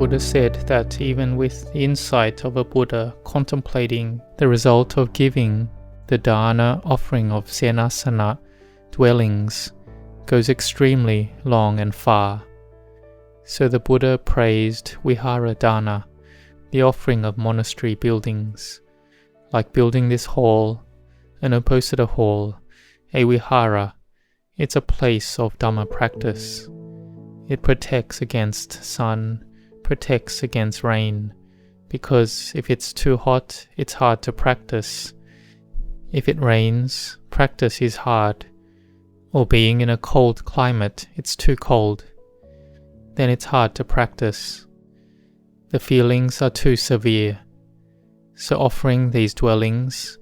Buddha said that even with the insight of a Buddha contemplating the result of giving, the dana offering of senasana, dwellings, goes extremely long and far. So the Buddha praised vihara dana, the offering of monastery buildings, like building this hall, and opposite a hall, a vihara. It's a place of Dhamma practice. It protects against sun, protects against rain, because if it's too hot, it's hard to practice. If it rains, practice is hard. Or being in a cold climate, it's too cold. Then it's hard to practice. The feelings are too severe. So offering these dwellings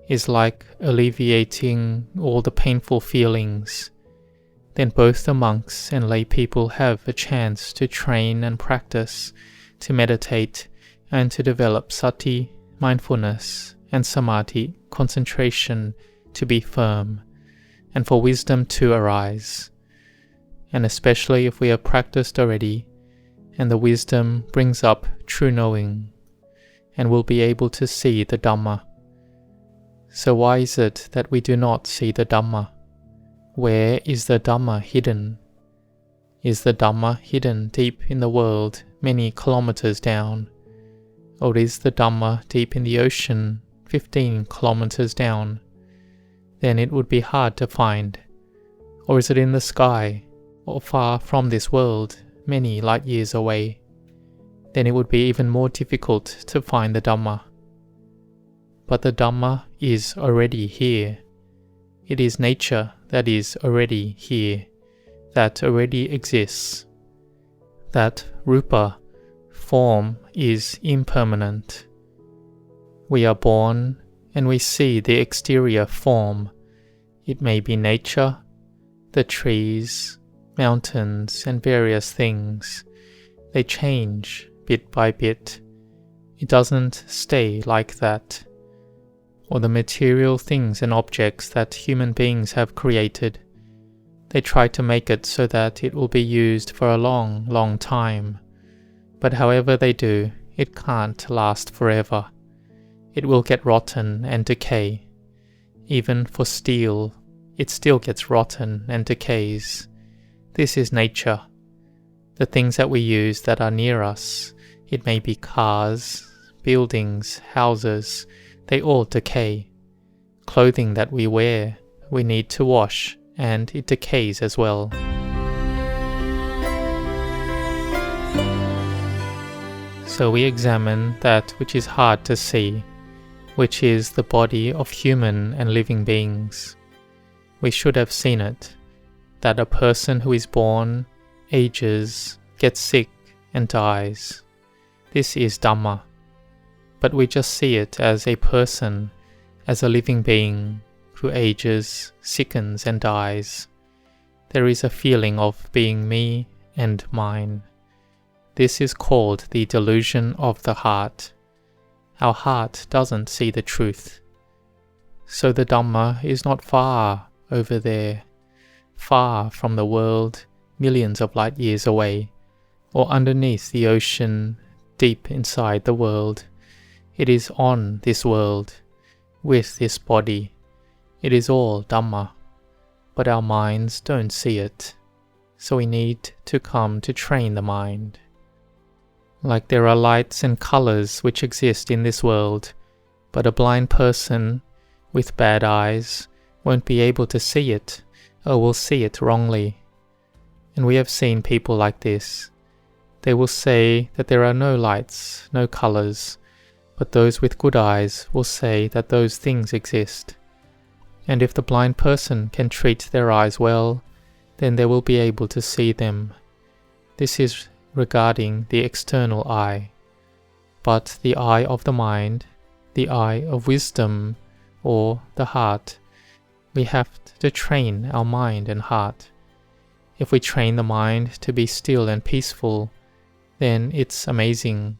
is like alleviating all the painful feelings. Then both the monks and lay people have a chance to train and practice, to meditate, and to develop sati, mindfulness, and samadhi, concentration, to be firm, and for wisdom to arise. And especially if we have practiced already, and the wisdom brings up true knowing, and will be able to see the Dhamma. So why is it that we do not see the Dhamma? Where is the Dhamma hidden? Is the Dhamma hidden deep in the world, many kilometers down? Or is the Dhamma deep in the ocean, 15 kilometers down? Then it would be hard to find. Or is it in the sky, or far from this world, many light years away? Then it would be even more difficult to find the Dhamma. But the Dhamma is already here. It is nature that is already here, that already exists. That rupa, form, is impermanent. We are born and we see the exterior form. It may be nature, the trees, mountains, and various things. They change bit by bit. It doesn't stay like that. Or the material things and objects that human beings have created. They try to make it so that it will be used for a long, long time. But however they do, it can't last forever. It will get rotten and decay. Even for steel, it still gets rotten and decays. This is nature. The things that we use that are near us, it may be cars, buildings, houses, they all decay. Clothing that we wear, we need to wash, and it decays as well. So we examine that which is hard to see, which is the body of human and living beings. We should have seen it, that a person who is born, ages, gets sick, and dies. This is Dhamma. But we just see it as a person, as a living being who ages, sickens, and dies. There is a feeling of being me and mine. This is called the delusion of the heart. Our heart doesn't see the truth. So the Dhamma is not far over there, far from the world, millions of light years away, or underneath the ocean, deep inside the world. It is on this world, with this body. It is all Dhamma, but our minds don't see it. So we need to come to train the mind. Like there are lights and colors which exist in this world, but a blind person with bad eyes won't be able to see it, or will see it wrongly. And we have seen people like this. They will say that there are no lights, no colors, but those with good eyes will say that those things exist. And if the blind person can treat their eyes well, then they will be able to see them. This is regarding the external eye. But the eye of the mind, the eye of wisdom, or the heart, we have to train our mind and heart. If we train the mind to be still and peaceful, then it's amazing,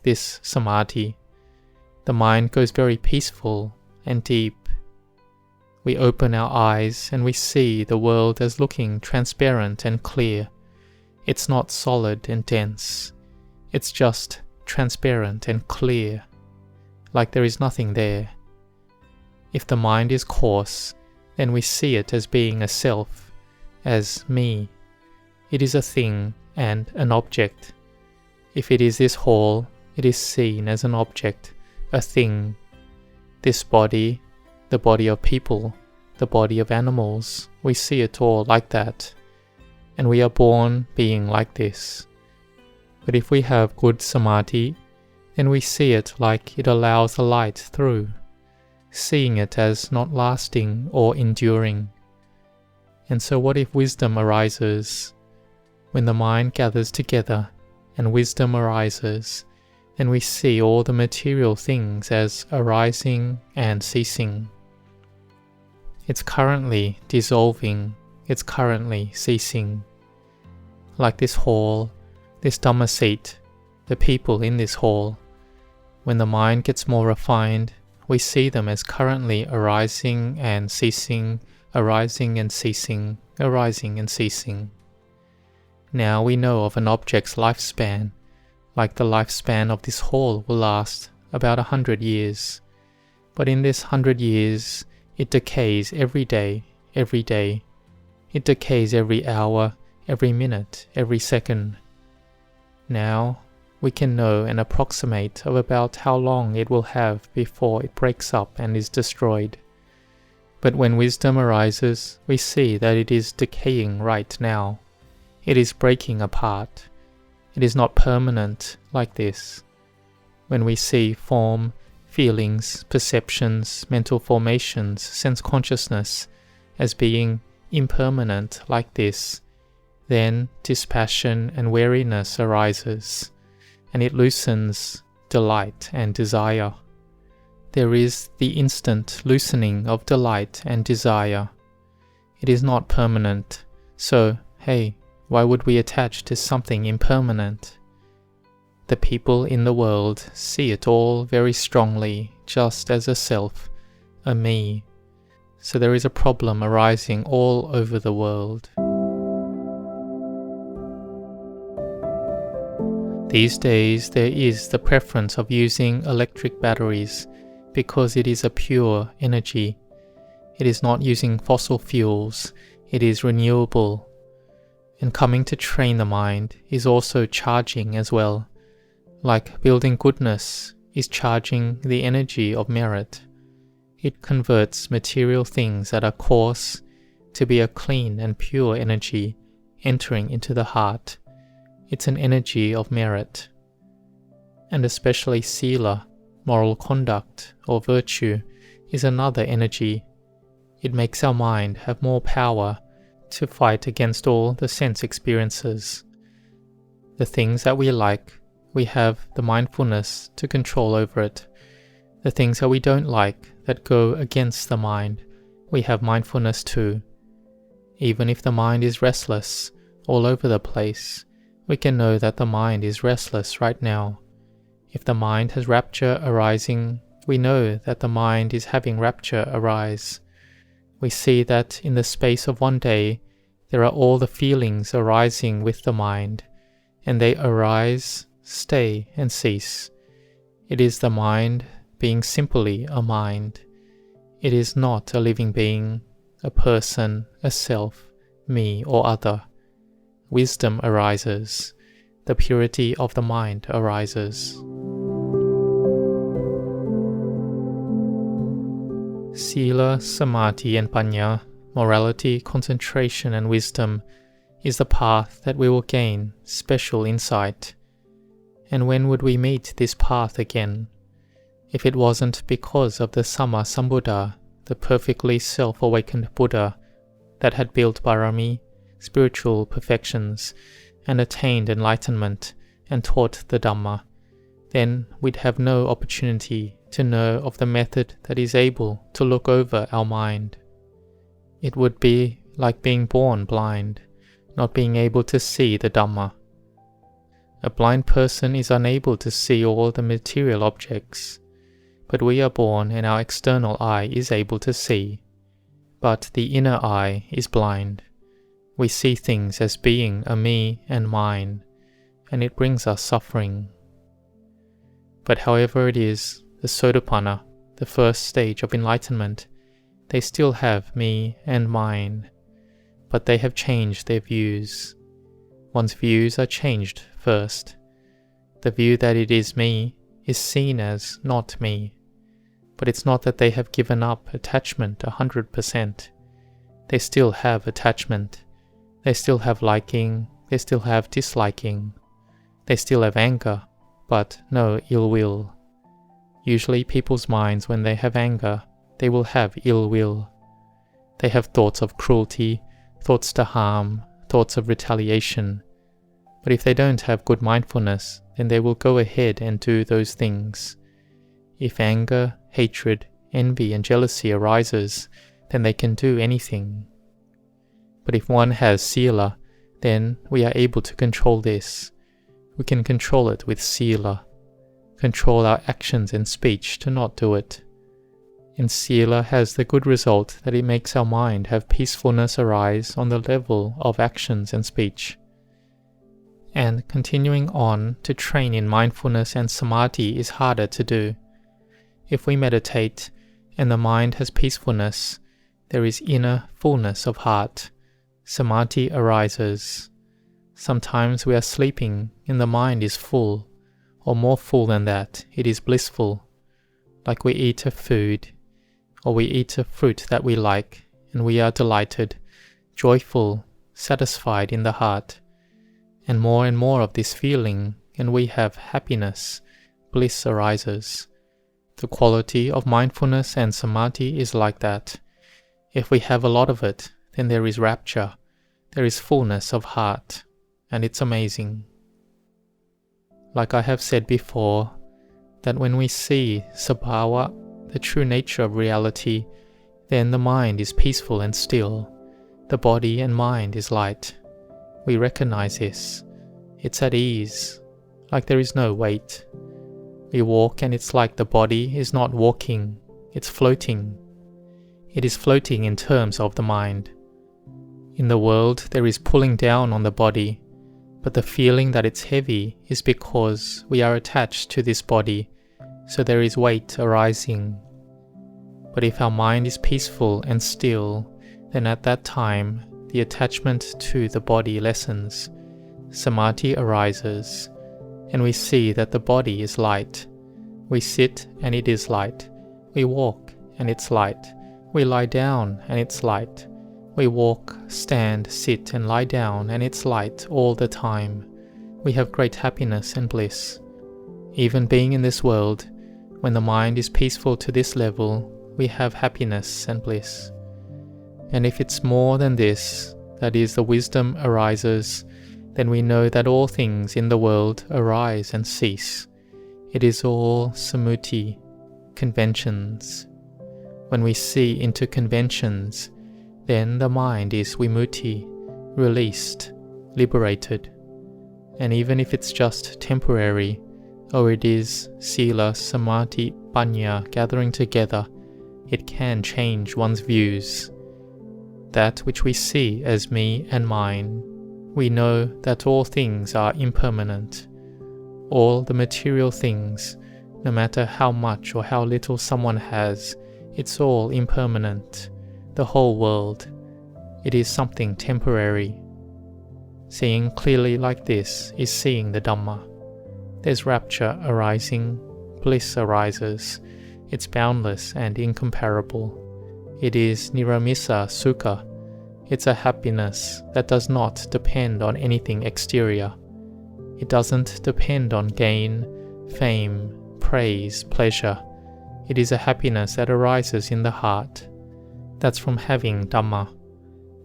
this samadhi. The mind goes very peaceful and deep. We open our eyes and we see the world as looking transparent and clear. It's not solid and dense. It's just transparent and clear, like there is nothing there. If the mind is coarse, then we see it as being a self, as me. It is a thing and an object. If it is this hall, it is seen as an object, a thing. This body, the body of people, the body of animals, we see it all like that. And we are born being like this. But if we have good samadhi, then we see it like it allows the light through, seeing it as not lasting or enduring. And so what if wisdom arises? When the mind gathers together and wisdom arises, then we see all the material things as arising and ceasing. It's currently dissolving, it's currently ceasing. Like this hall, this Dhamma seat, the people in this hall, when the mind gets more refined, we see them as currently arising and ceasing, arising and ceasing, arising and ceasing. Now we know of an object's lifespan, like the lifespan of this hall will last about 100 years. But in this 100 years, it decays every day, every day. It decays every hour, every minute, every second. Now, we can know and approximate of about how long it will have before it breaks up and is destroyed. But when wisdom arises, we see that it is decaying right now. It is breaking apart. It is not permanent like this. When we see form, feelings, perceptions, mental formations, sense consciousness as being impermanent like this, then dispassion and weariness arises, and it loosens delight and desire. There is the instant loosening of delight and desire. It is not permanent, so, hey, why would we attach to something impermanent? The people in the world see it all very strongly, just as a self, a me. So there is a problem arising all over the world. These days there is the preference of using electric batteries because it is a pure energy. It is not using fossil fuels, it is renewable. And coming to train the mind is also charging as well. Like building goodness is charging the energy of merit. It converts material things that are coarse to be a clean and pure energy entering into the heart. It's an energy of merit. And especially sila, moral conduct or virtue, is another energy. It makes our mind have more power to fight against all the sense experiences. The things that we like, we have the mindfulness to control over it. The things that we don't like, that go against the mind, we have mindfulness too. Even if the mind is restless, all over the place, we can know that the mind is restless right now. If the mind has rapture arising, we know that the mind is having rapture arise. We see that in the space of one day, there are all the feelings arising with the mind, and they arise, stay, and cease. It is the mind being simply a mind. It is not a living being, a person, a self, me, or other. Wisdom arises. The purity of the mind arises. Sila, Samadhi and Panya, morality, concentration and wisdom, is the path that we will gain special insight. And when would we meet this path again? If it wasn't because of the Samma Sambuddha, the perfectly self-awakened Buddha that had built Bharami, spiritual perfections, and attained enlightenment and taught the Dhamma, then we'd have no opportunity to know of the method that is able to look over our mind. It would be like being born blind, not being able to see the Dhamma. A blind person is unable to see all the material objects, but we are born and our external eye is able to see. But the inner eye is blind. We see things as being a me and mine, and it brings us suffering. But however it is, the Sotāpanna, the first stage of enlightenment, they still have me and mine, but they have changed their views. One's views are changed first. The view that it is me is seen as not me, but it's not that they have given up attachment 100%. They still have attachment. They still have liking, they still have disliking. They still have anger, but no ill will. Usually people's minds, when they have anger, they will have ill will. They have thoughts of cruelty, thoughts to harm, thoughts of retaliation. But if they don't have good mindfulness, then they will go ahead and do those things. If anger, hatred, envy and jealousy arises, then they can do anything. But if one has sila, then we are able to control this. We can control it with sila. Control our actions and speech to not do it. And sila has the good result that it makes our mind have peacefulness arise on the level of actions and speech. And continuing on to train in mindfulness and samadhi is harder to do. If we meditate and the mind has peacefulness, there is inner fullness of heart. Samadhi arises. Sometimes we are sleeping and the mind is full, or more full than that, it is blissful. Like we eat a food, or we eat a fruit that we like, and we are delighted, joyful, satisfied in the heart. And more of this feeling, and we have happiness, bliss arises. The quality of mindfulness and samadhi is like that. If we have a lot of it, then there is rapture, there is fullness of heart, and it's amazing. Like I have said before, that when we see sabhava, the true nature of reality, then the mind is peaceful and still, the body and mind is light. We recognize this. It's at ease, like there is no weight. We walk and it's like the body is not walking, it's floating. It is floating in terms of the mind. In the world there is pulling down on the body, but the feeling that it's heavy is because we are attached to this body, so there is weight arising. But if our mind is peaceful and still, then at that time the attachment to the body lessens, samadhi arises, and we see that the body is light. We sit and it is light. We walk and it's light. We lie down and it's light. We walk, stand, sit and lie down and it's light all the time. We have great happiness and bliss. Even being in this world, when the mind is peaceful to this level, we have happiness and bliss. And if it's more than this, that is, the wisdom arises, then we know that all things in the world arise and cease. It is all samuti, conventions. When we see into conventions, then the mind is vimutti, released, liberated. And even if it's just temporary, or it is sila, samadhi, panya gathering together, it can change one's views. That which we see as me and mine, we know that all things are impermanent. All the material things, no matter how much or how little someone has, it's all impermanent. The whole world, it is something temporary. Seeing clearly like this is seeing the Dhamma. There's rapture arising, bliss arises. It's boundless and incomparable. It is niramisa sukha. It's a happiness that does not depend on anything exterior. It doesn't depend on gain, fame, praise, pleasure. It is a happiness that arises in the heart. That's from having Dhamma.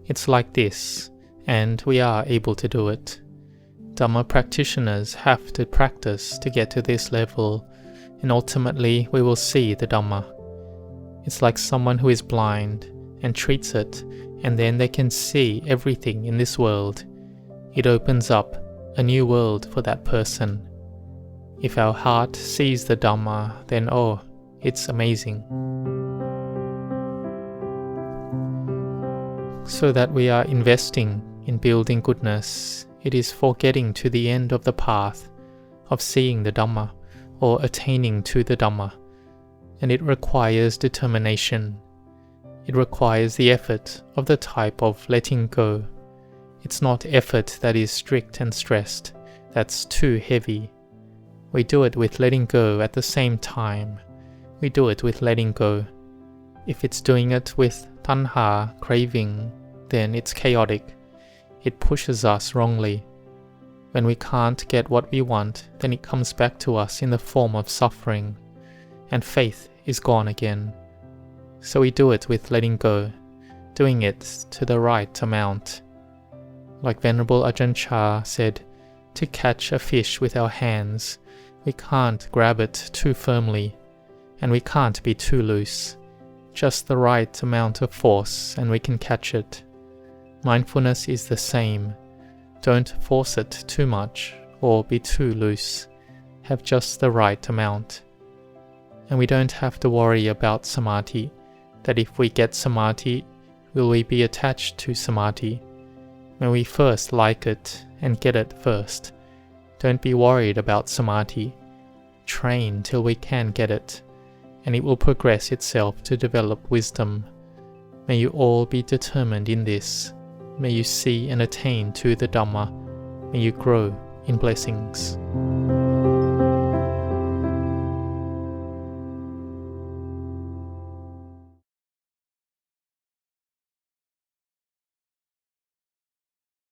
It's like this, and we are able to do it. Dhamma practitioners have to practice to get to this level, and ultimately we will see the Dhamma. It's like someone who is blind and treats it, and then they can see everything in this world. It opens up a new world for that person. If our heart sees the Dhamma, then it's amazing. So that we are investing in building goodness, It is for getting to the end of the path, of seeing the Dhamma, or attaining to the Dhamma, and it requires determination. It requires the effort of the type of letting go. It's not effort that is strict and stressed, that's too heavy. We do it with letting go at the same time. We do it with letting go. If it's doing it with tanha, craving, then it's chaotic. It pushes us wrongly. When we can't get what we want, then it comes back to us in the form of suffering, and faith is gone again. So we do it with letting go, doing it to the right amount. Like Venerable Ajahn Chah said, to catch a fish with our hands, we can't grab it too firmly, and we can't be too loose. Just the right amount of force and we can catch it. Mindfulness is the same. Don't force it too much or be too loose. Have just the right amount. And we don't have to worry about samadhi, that if we get samadhi, will we be attached to samadhi? When we first like it and get it first, don't be worried about samadhi. Train till we can get it, and it will progress itself to develop wisdom. May you all be determined in this. May you see and attain to the Dhamma. May you grow in blessings.